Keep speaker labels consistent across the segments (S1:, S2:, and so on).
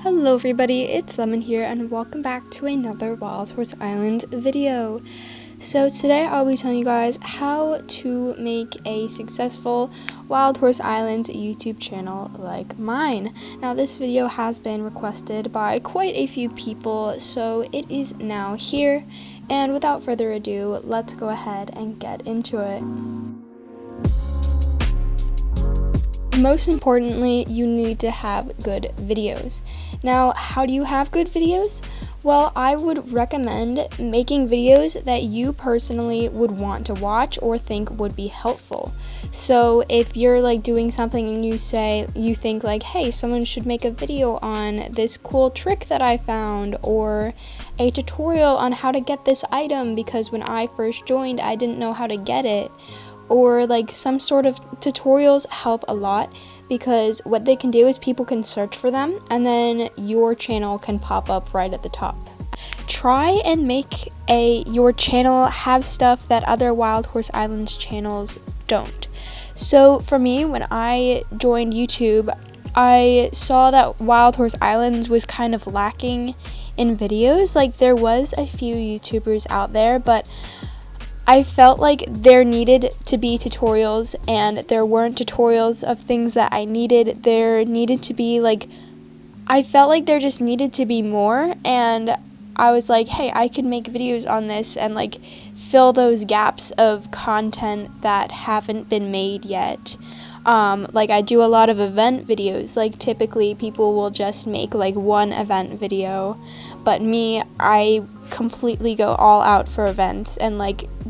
S1: Hello everybody, it's Lemon here and welcome back to another Wild Horse Island video. So today I'll be telling you guys how to make a successful Wild Horse Island YouTube channel like mine. Now this video has been requested by quite a few people, so it is now here, and without further ado, let's go ahead and get into it. Most importantly, you need to have good videos. Now, how do you have good videos? Well, I would recommend making videos that you personally would want to watch or think would be helpful. So if you're like doing something and you think like, hey, someone should make a video on this cool trick that I found, or a tutorial on how to get this item because when I first joined I didn't know how to get it, or like some sort of tutorials help a lot because what they can do is people can search for them and then your channel can pop up right at the top. Try and make your channel have stuff that other Wild Horse Islands channels don't. So for me, when I joined YouTube, I saw that Wild Horse Islands was kind of lacking in videos. Like there was a few YouTubers out there, but I felt like there needed to be tutorials and there weren't tutorials of things that I needed. There needed to be I felt like there just needed to be more, and I was like, hey, I could make videos on this and fill those gaps of content that haven't been made yet. I do a lot of event videos. Typically people will just make one event video, but me, I completely go all out for events and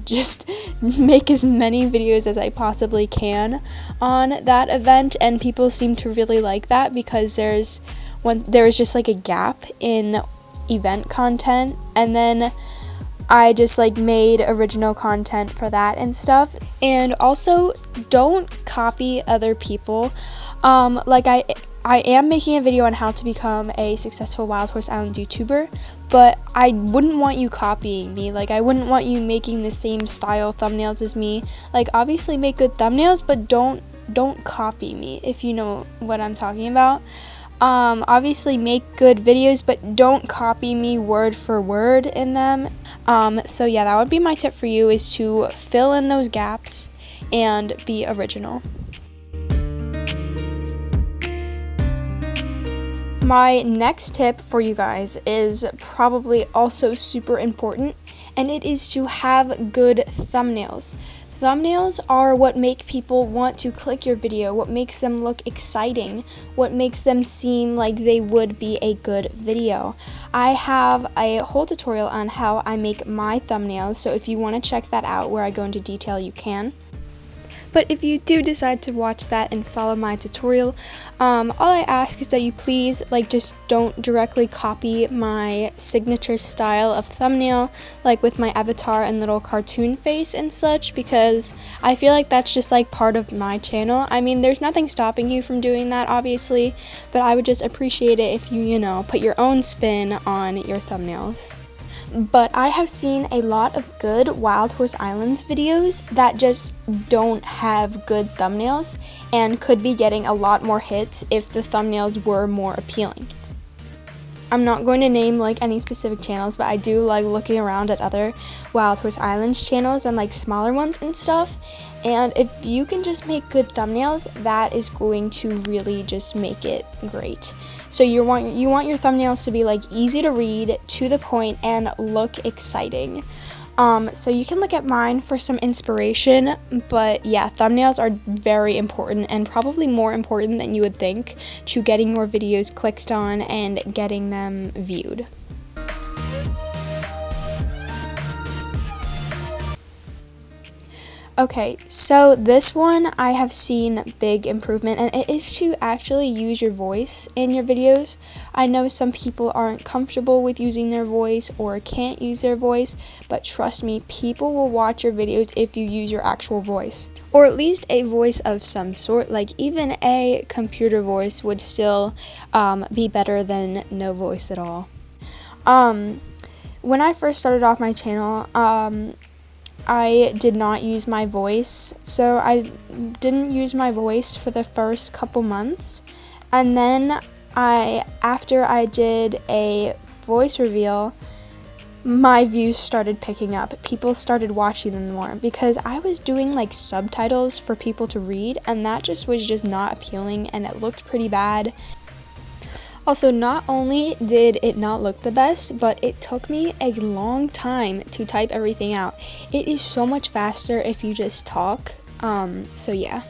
S1: just make as many videos as I possibly can on that event, and people seem to really like that because there's just a gap in event content, and then I just made original content for that and stuff. And also, don't copy other people. I am making a video on how to become a successful Wild Horse Island YouTuber, but I wouldn't want you copying me. I wouldn't want you making the same style thumbnails as me. Obviously make good thumbnails, but don't copy me, if you know what I'm talking about. Obviously make good videos, but don't copy me word for word in them. So yeah, that would be my tip for you, is to fill in those gaps and be original. My next tip for you guys is probably also super important, and it is to have good thumbnails. Thumbnails are what make people want to click your video, what makes them look exciting, what makes them seem like they would be a good video. I have a whole tutorial on how I make my thumbnails, so if you want to check that out where I go into detail, you can. But if you do decide to watch that and follow my tutorial, all I ask is that you please just don't directly copy my signature style of thumbnail, with my avatar and little cartoon face and such, because I feel like that's just part of my channel. I mean, there's nothing stopping you from doing that, obviously, but I would just appreciate it if you put your own spin on your thumbnails. But I have seen a lot of good Wild Horse Islands videos that just don't have good thumbnails and could be getting a lot more hits if the thumbnails were more appealing. I'm not going to name any specific channels, but I do like looking around at other Wild Horse Islands channels and smaller ones and stuff. And if you can just make good thumbnails, that is going to really just make it great. So you want your thumbnails to be easy to read, to the point, and look exciting. So you can look at mine for some inspiration, but yeah, thumbnails are very important and probably more important than you would think to getting your videos clicked on and getting them viewed. Okay, so this one I have seen big improvement, and it is to actually use your voice in your videos. I know some people aren't comfortable with using their voice or can't use their voice, but trust me, people will watch your videos if you use your actual voice. Or at least a voice of some sort. Even a computer voice would still be better than no voice at all. When I first started off my channel, I did not use my voice, so I didn't use my voice for the first couple months, and then after I did a voice reveal, my views started picking up. People started watching them more because I was doing like subtitles for people to read, and that just was just not appealing, and it looked pretty bad. Also, not only did it not look the best, but it took me a long time to type everything out. It is so much faster if you just talk. So yeah.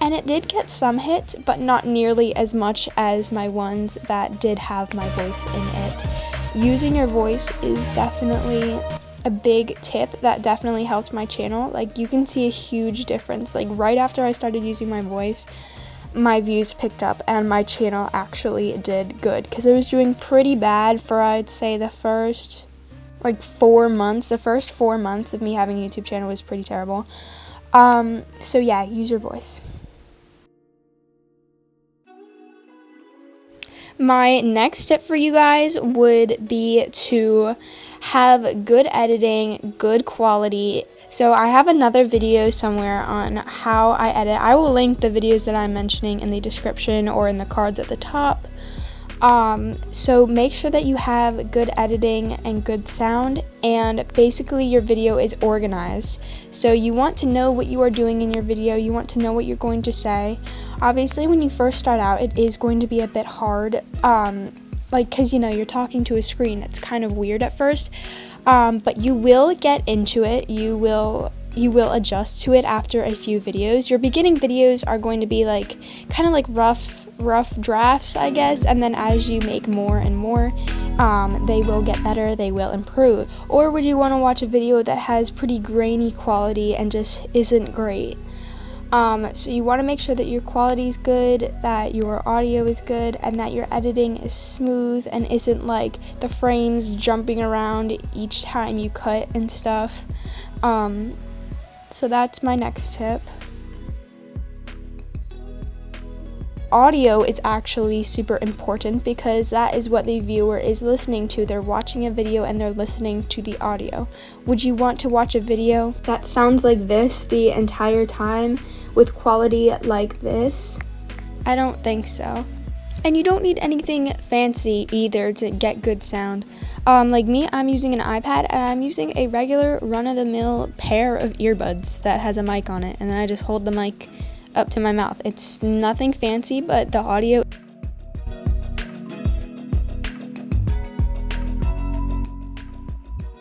S1: And it did get some hits, but not nearly as much as my ones that did have my voice in it. Using your voice is definitely a big tip that definitely helped my channel. Like, you can see a huge difference. Like, right after I started using my voice, my views picked up and my channel actually did good, because it was doing pretty bad for, I'd say, the first 4 months. The first 4 months of me having a YouTube channel was pretty terrible. So yeah, use your voice. My next tip for you guys would be to have good editing, good quality. So I have another video somewhere on how I edit. I will link the videos that I'm mentioning in the description or in the cards at the top. So make sure that you have good editing and good sound, and basically your video is organized. So you want to know what you are doing in your video, you want to know what you're going to say. Obviously, when you first start out, it is going to be a bit hard, because, you're talking to a screen. It's kind of weird at first, but you will get into it. You will adjust to it after a few videos. Your beginning videos are going to be kind of like rough drafts, I guess, and then as you make more and more, they will get better, they will improve. Or would you want to watch a video that has pretty grainy quality and just isn't great? So you want to make sure that your quality is good, that your audio is good, and that your editing is smooth and isn't like the frames jumping around each time you cut and stuff. So that's my next tip. Audio is actually super important because that is what the viewer is listening to. They're watching a video and they're listening to the audio. Would you want to watch a video that sounds like this the entire time with quality like this? I don't think so. And you don't need anything fancy either to get good sound. Like me, I'm using an iPad and I'm using a regular run-of-the-mill pair of earbuds that has a mic on it, and then I just hold the mic up to my mouth. It's nothing fancy, but the audio.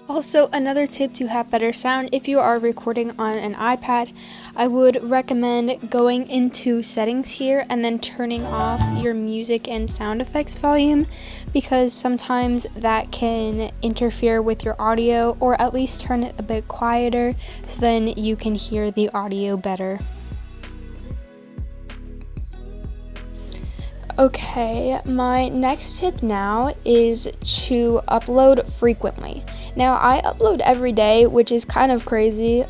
S1: Also, another tip to have better sound, if you are recording on an iPad, I would recommend going into settings here and then turning off your music and sound effects volume, because sometimes that can interfere with your audio, or at least turn it a bit quieter so then you can hear the audio better. Okay, my next tip now is to upload frequently. Now, I upload every day, which is kind of crazy.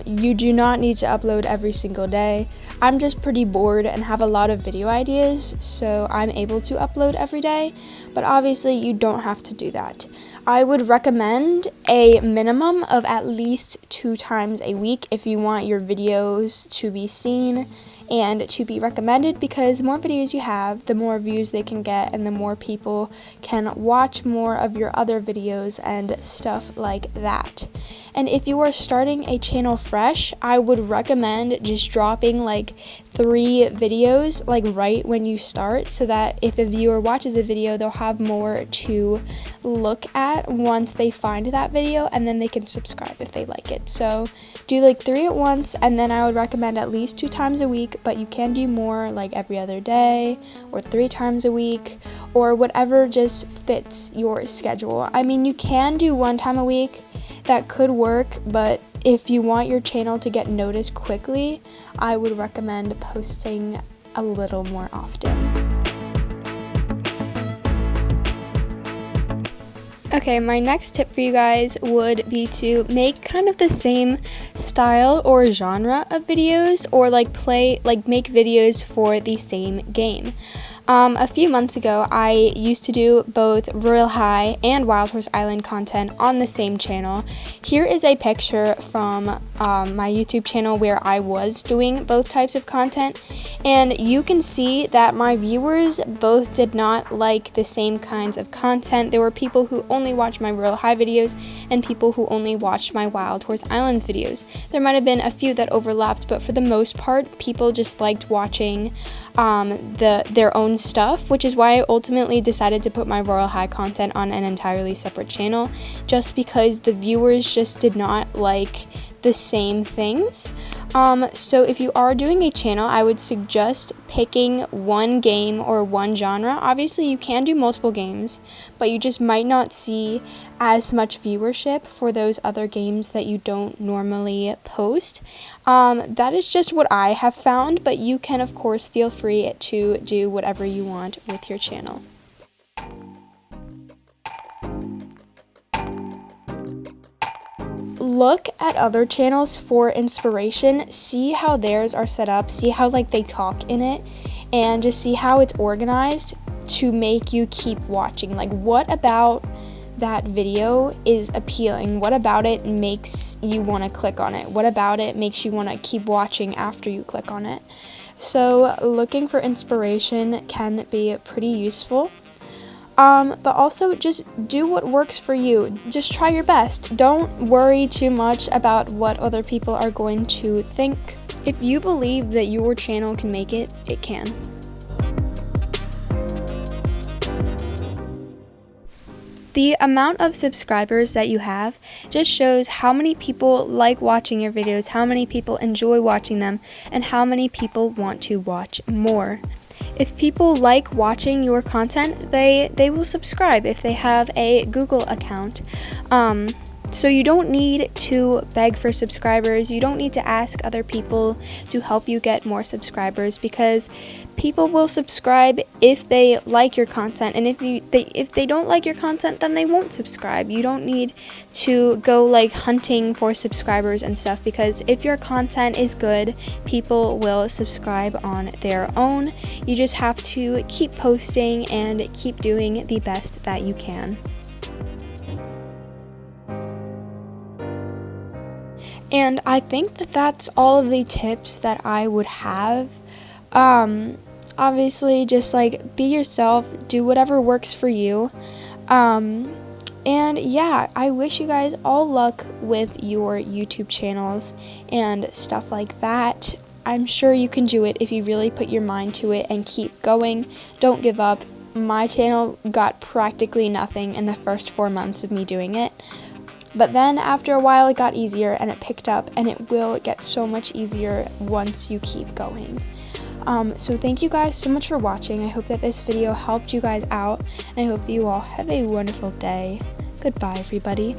S1: You do not need to upload every single day. I'm just pretty bored and have a lot of video ideas, so I'm able to upload every day, but obviously you don't have to do that. I would recommend a minimum of at least 2 times a week if you want your videos to be seen and to be recommended, because the more videos you have, the more views they can get and the more people can watch more of your other videos and stuff like that. And if you are starting a channel fresh, I would recommend just dropping 3 videos right when you start, so that if a viewer watches a video, they'll have more to look at once they find that video, and then they can subscribe if they like it. So do 3 at once, and then I would recommend at least 2 times a week, but you can do more, every other day or 3 times a week, or whatever just fits your schedule. I mean, you can do 1 time a week. That could work, but if you want your channel to get noticed quickly, I would recommend posting a little more often. Okay, my next tip for you guys would be to make kind of the same style or genre of videos, or make videos for the same game. A few months ago, I used to do both WHI and Wild Horse Island content on the same channel. Here is a picture from my YouTube channel where I was doing both types of content, and you can see that my viewers both did not like the same kinds of content. There were people who only watched my WHI videos and people who only watched my Wild Horse Islands videos. There might have been a few that overlapped, but for the most part, people just liked watching their own stuff, which is why I ultimately decided to put my WHI content on an entirely separate channel, just because the viewers just did not like the same things. So if you are doing a channel, I would suggest picking one game or one genre. Obviously you can do multiple games, but you just might not see as much viewership for those other games that you don't normally post. That is just what I have found, but you can of course feel free to do whatever you want with your channel. Look at other channels for inspiration, see how theirs are set up, see how they talk in it, and just see how it's organized to make you keep watching. What about that video is appealing? What about it makes you want to click on it? What about it makes you want to keep watching after you click on it? So looking for inspiration can be pretty useful. But also just do what works for you. Just try your best. Don't worry too much about what other people are going to think. If you believe that your channel can make it, it can. The amount of subscribers that you have just shows how many people like watching your videos, how many people enjoy watching them, and how many people want to watch more. If people like watching your content, they will subscribe if they have a Google account. So you don't need to beg for subscribers. You don't need to ask other people to help you get more subscribers, because people will subscribe if they like your content, and if they don't like your content, then they won't subscribe. You don't need to go hunting for subscribers and stuff, because if your content is good, people will subscribe on their own. You just have to keep posting and keep doing the best that you can. And I think that that's all of the tips that I would have. Obviously, just be yourself, do whatever works for you. And yeah, I wish you guys all luck with your YouTube channels and stuff like that. I'm sure you can do it if you really put your mind to it and keep going. Don't give up. My channel got practically nothing in the first 4 months of me doing it. But then after a while it got easier and it picked up, and it will get so much easier once you keep going. So thank you guys so much for watching. I hope that this video helped you guys out, and I hope that you all have a wonderful day. Goodbye, everybody.